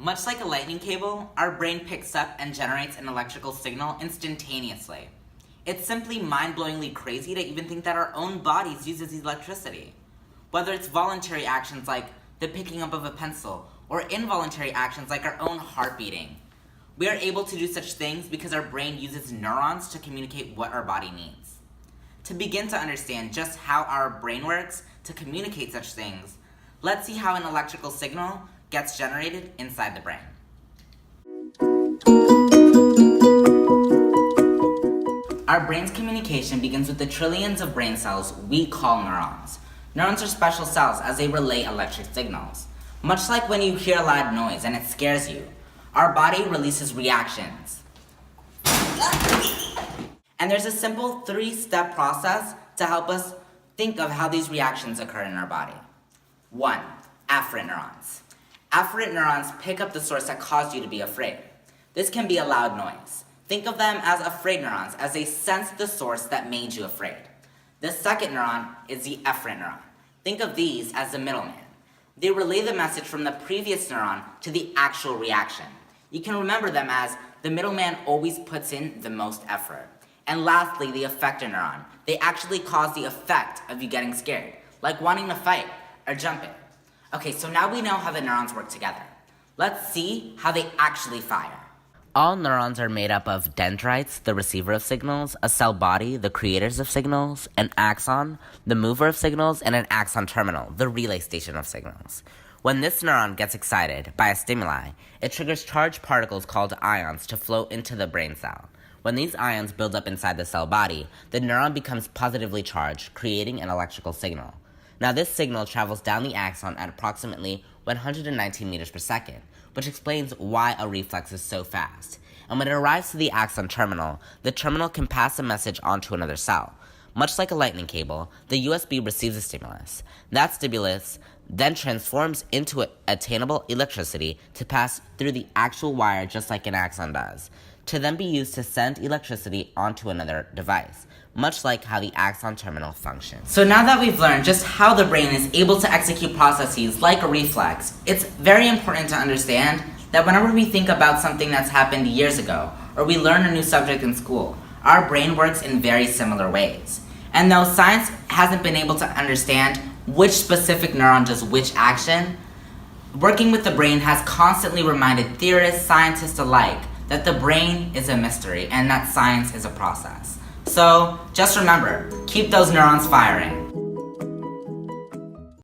Much like a lightning cable, our brain picks up and generates an electrical signal instantaneously. It's simply mind-blowingly crazy to even think that our own bodies uses electricity. Whether it's voluntary actions like the picking up of a pencil, or involuntary actions like our own heart beating. We are able to do such things because our brain uses neurons to communicate what our body needs. To begin to understand just how our brain works to communicate such things, let's see how an electrical signal gets generated inside the brain. Our brain's communication begins with the trillions of brain cells we call neurons. Neurons are special cells as they relay electric signals. Much like when you hear a loud noise and it scares you, our body releases reactions. And there's a simple 3-step process to help us think of how these reactions occur in our body. 1. Afferent neurons. Afferent neurons pick up the source that caused you to be afraid. This can be a loud noise. Think of them as afraid neurons, as they sense the source that made you afraid. The second neuron is the efferent neuron. Think of these as the middleman. They relay the message from the previous neuron to the actual reaction. You can remember them as the middleman always puts in the most effort. And lastly, the effector neuron. They actually cause the effect of you getting scared, like wanting to fight or jumping. Okay, so now we know how the neurons work together. Let's see how they actually fire. All neurons are made up of dendrites, the receiver of signals, a cell body, the creators of signals, an axon, the mover of signals, and an axon terminal, the relay station of signals. When this neuron gets excited by a stimuli, it triggers charged particles called ions to flow into the brain cell. When these ions build up inside the cell body, the neuron becomes positively charged, creating an electrical signal. Now this signal travels down the axon at approximately 119 meters per second, which explains why a reflex is so fast. And when it arrives to the axon terminal, the terminal can pass a message onto another cell. Much like a lightning cable, the USB receives a stimulus. That stimulus then transforms into attainable electricity to pass through the actual wire just like an axon does, to then be used to send electricity onto another device, much like how the axon terminal functions. So now that we've learned just how the brain is able to execute processes like a reflex, it's very important to understand that whenever we think about something that's happened years ago, or we learn a new subject in school, our brain works in very similar ways. And though science hasn't been able to understand which specific neuron does which action, working with the brain has constantly reminded theorists, scientists alike, that the brain is a mystery and that science is a process. So just remember, keep those neurons firing.